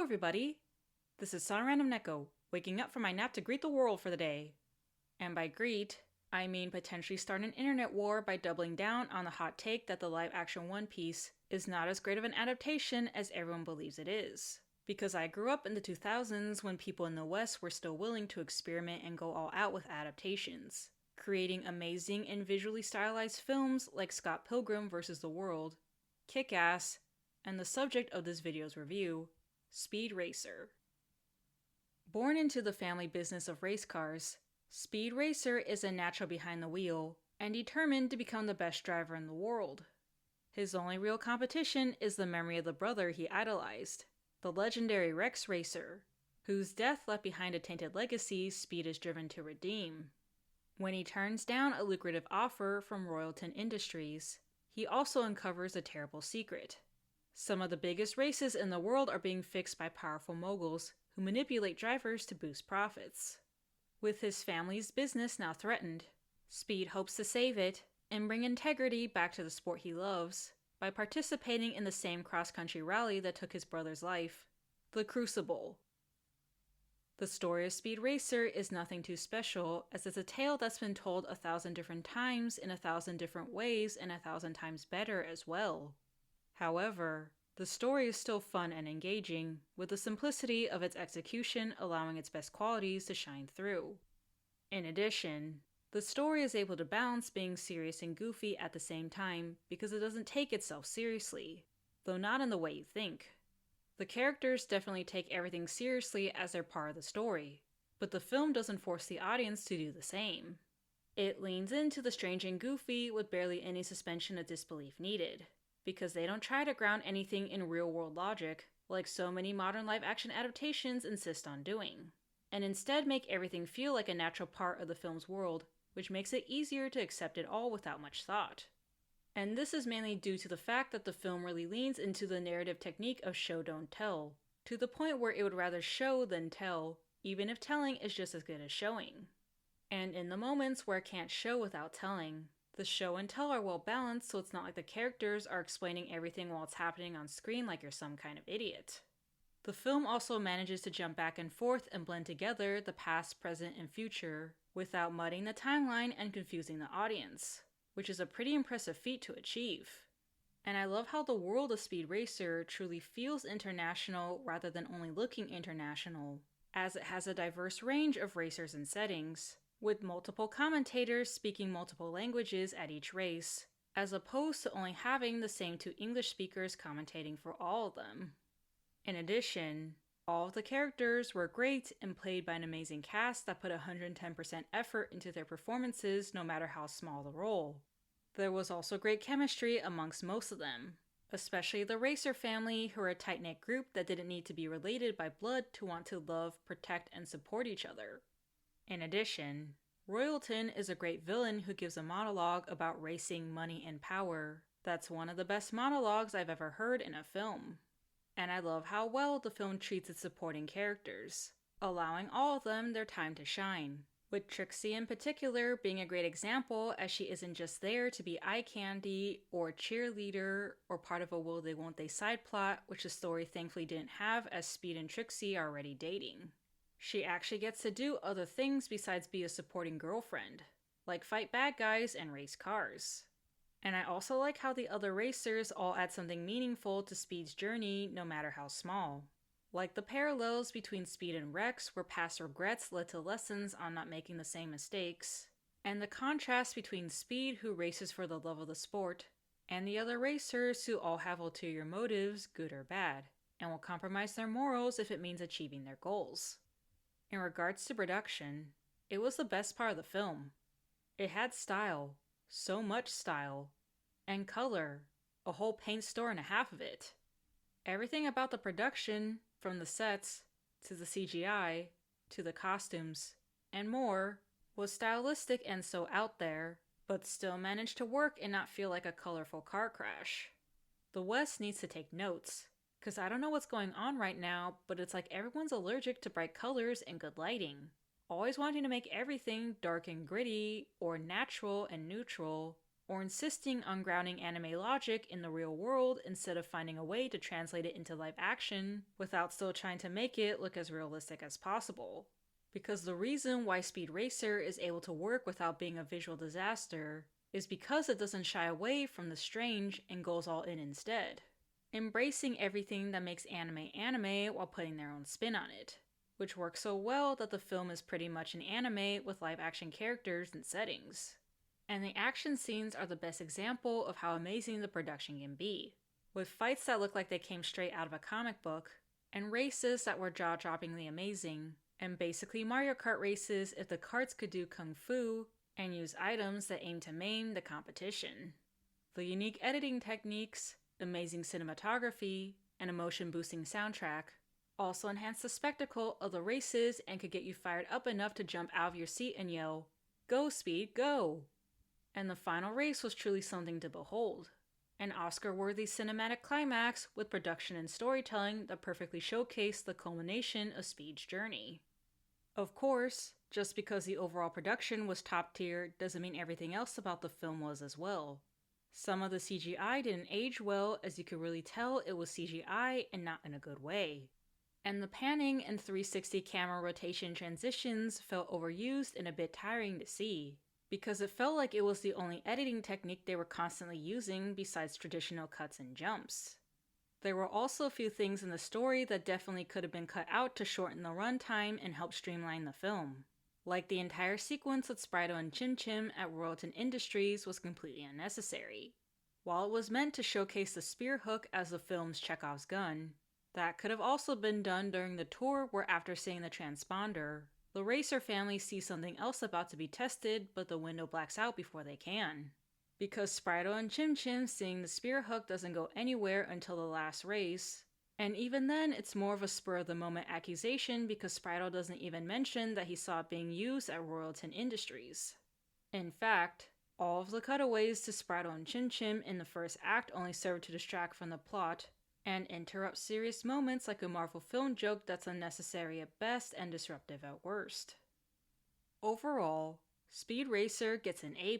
everybody. This is Son Random Neko, waking up from my nap to greet the world for the day. And by greet, I mean potentially start an internet war by doubling down on the hot take that the live-action One Piece is not as great of an adaptation as everyone believes it is. Because I grew up in the 2000s when people in the West were still willing to experiment and go all out with adaptations, creating amazing and visually stylized films like Scott Pilgrim vs. the World, Kick-Ass, and the subject of this video's review, Speed Racer. Born into the family business of race cars, Speed Racer is a natural behind the wheel and determined to become the best driver in the world. His only real competition is the memory of the brother he idolized, the legendary Rex Racer, whose death left behind a tainted legacy Speed is driven to redeem. When he turns down a lucrative offer from Royalton Industries, he also uncovers a terrible secret. Some of the biggest races in the world are being fixed by powerful moguls who manipulate drivers to boost profits. With his family's business now threatened, Speed hopes to save it and bring integrity back to the sport he loves by participating in the same cross-country rally that took his brother's life, the Crucible. The story of Speed Racer is nothing too special, as it's a tale that's been told 1,000 different times in 1,000 different ways and 1,000 times better as well. However, the story is still fun and engaging, with the simplicity of its execution allowing its best qualities to shine through. In addition, the story is able to balance being serious and goofy at the same time because it doesn't take itself seriously, though not in the way you think. The characters definitely take everything seriously as they're part of the story, but the film doesn't force the audience to do the same. It leans into the strange and goofy with barely any suspension of disbelief needed, because they don't try to ground anything in real-world logic like so many modern live-action adaptations insist on doing, and instead make everything feel like a natural part of the film's world, which makes it easier to accept it all without much thought. And this is mainly due to the fact that the film really leans into the narrative technique of show don't tell, to the point where it would rather show than tell, even if telling is just as good as showing. And in the moments where it can't show without telling, the show and tell are well balanced, so it's not like the characters are explaining everything while it's happening on screen like you're some kind of idiot. The film also manages to jump back and forth and blend together the past, present, and future without mudding the timeline and confusing the audience, which is a pretty impressive feat to achieve. And I love how the world of Speed Racer truly feels international rather than only looking international, as it has a diverse range of racers and settings, with multiple commentators speaking multiple languages at each race, as opposed to only having the same two English speakers commentating for all of them. In addition, all of the characters were great and played by an amazing cast that put 110% effort into their performances no matter how small the role. There was also great chemistry amongst most of them, especially the Racer family, who are a tight-knit group that didn't need to be related by blood to want to love, protect, and support each other. In addition, Royalton is a great villain who gives a monologue about racing, money, and power. That's one of the best monologues I've ever heard in a film. And I love how well the film treats its supporting characters, allowing all of them their time to shine, with Trixie in particular being a great example, as she isn't just there to be eye candy or cheerleader or part of a will they won't they side plot, which the story thankfully didn't have, as Speed and Trixie are already dating. She actually gets to do other things besides be a supporting girlfriend, like fight bad guys and race cars. And I also like how the other racers all add something meaningful to Speed's journey, no matter how small. Like the parallels between Speed and Rex, where past regrets led to lessons on not making the same mistakes, and the contrast between Speed, who races for the love of the sport, and the other racers who all have ulterior motives, good or bad, and will compromise their morals if it means achieving their goals. In regards to production, it was the best part of the film. It had style, so much style, and color, a whole paint store and a half of it. Everything about the production, from the sets, to the CGI, to the costumes, and more, was stylistic and so out there, but still managed to work and not feel like a colorful car crash. The West needs to take notes, because I don't know what's going on right now, but it's like everyone's allergic to bright colors and good lighting, always wanting to make everything dark and gritty, or natural and neutral, or insisting on grounding anime logic in the real world instead of finding a way to translate it into live action without still trying to make it look as realistic as possible. Because the reason why Speed Racer is able to work without being a visual disaster is because it doesn't shy away from the strange and goes all in instead, embracing everything that makes anime anime while putting their own spin on it, which works so well that the film is pretty much an anime with live action characters and settings. And the action scenes are the best example of how amazing the production can be, with fights that look like they came straight out of a comic book, and races that were jaw-droppingly amazing, and basically Mario Kart races if the karts could do kung fu and use items that aim to maim the competition. The unique editing techniques, amazing cinematography, and emotion-boosting soundtrack also enhance the spectacle of the races and could get you fired up enough to jump out of your seat and yell, "Go Speed, go!" And the final race was truly something to behold. An Oscar-worthy cinematic climax with production and storytelling that perfectly showcased the culmination of Speed's journey. Of course, just because the overall production was top tier doesn't mean everything else about the film was as well. Some of the CGI didn't age well, as you could really tell it was CGI and not in a good way. And the panning and 360 camera rotation transitions felt overused and a bit tiring to see, because it felt like it was the only editing technique they were constantly using besides traditional cuts and jumps. There were also a few things in the story that definitely could have been cut out to shorten the runtime and help streamline the film. Like the entire sequence with Sprito and Chim Chim at Royalton Industries was completely unnecessary. While it was meant to showcase the spear hook as the film's Chekhov's gun, that could have also been done during the tour where after seeing the transponder, the racer family sees something else about to be tested, but the window blacks out before they can. Because Sprito and Chim Chim seeing the spear hook doesn't go anywhere until the last race, and even then it's more of a spur-of-the-moment accusation because Sprito doesn't even mention that he saw it being used at Royalton Industries. In fact, all of the cutaways to Sprito and Chim Chim in the first act only serve to distract from the plot and interrupt serious moments like a Marvel film joke that's unnecessary at best and disruptive at worst. Overall, Speed Racer gets an A+.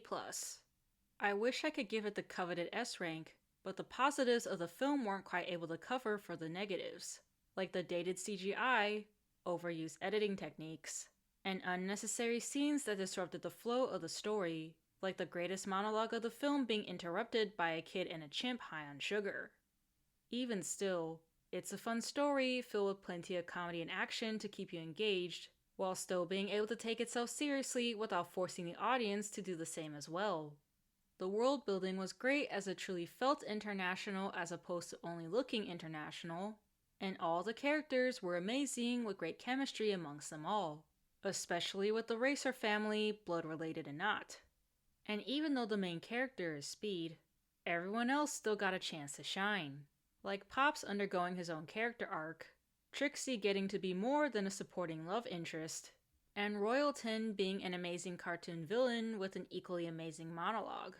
I wish I could give it the coveted S rank, but the positives of the film weren't quite able to cover for the negatives, like the dated CGI, overused editing techniques, and unnecessary scenes that disrupted the flow of the story, like the greatest monologue of the film being interrupted by a kid and a chimp high on sugar. Even still, it's a fun story filled with plenty of comedy and action to keep you engaged, while still being able to take itself seriously without forcing the audience to do the same as well. The world building was great as it truly felt international as opposed to only looking international, and all the characters were amazing with great chemistry amongst them all, especially with the Racer family, blood related and not. And even though the main character is Speed, everyone else still got a chance to shine. Like Pops undergoing his own character arc, Trixie getting to be more than a supporting love interest, and Royalton being an amazing cartoon villain with an equally amazing monologue.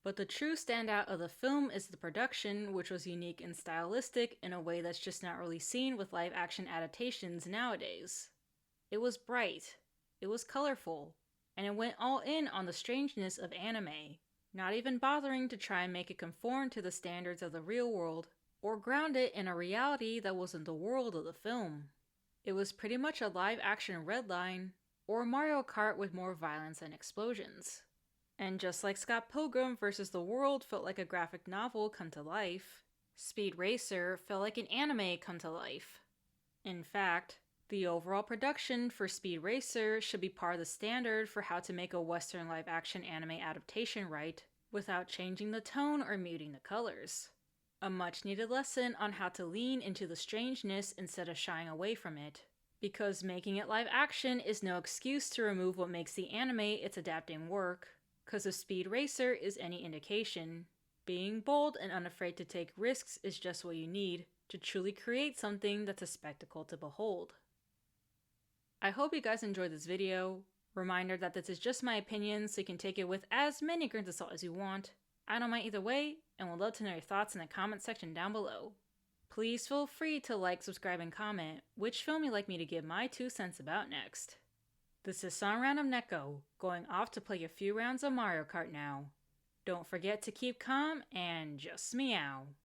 But the true standout of the film is the production, which was unique and stylistic in a way that's just not really seen with live-action adaptations nowadays. It was bright, it was colorful, and it went all in on the strangeness of anime, not even bothering to try and make it conform to the standards of the real world, or ground it in a reality that wasn't the world of the film. It was pretty much a live-action Redline, or Mario Kart with more violence and explosions. And just like Scott Pilgrim vs. the World felt like a graphic novel come to life, Speed Racer felt like an anime come to life. In fact, the overall production for Speed Racer should be part of the standard for how to make a Western live-action anime adaptation right, without changing the tone or muting the colors. A much-needed lesson on how to lean into the strangeness instead of shying away from it, because making it live-action is no excuse to remove what makes the anime it's adapting work, because if Speed Racer is any indication, being bold and unafraid to take risks is just what you need to truly create something that's a spectacle to behold. I hope you guys enjoyed this video. Reminder that this is just my opinion, so you can take it with as many grains of salt as you want. I don't mind either way, and would love to know your thoughts in the comment section down below. Please feel free to like, subscribe, and comment which film you'd like me to give my 2 cents about next. This is Son Random Neko, going off to play a few rounds of Mario Kart now. Don't forget to keep calm and just meow.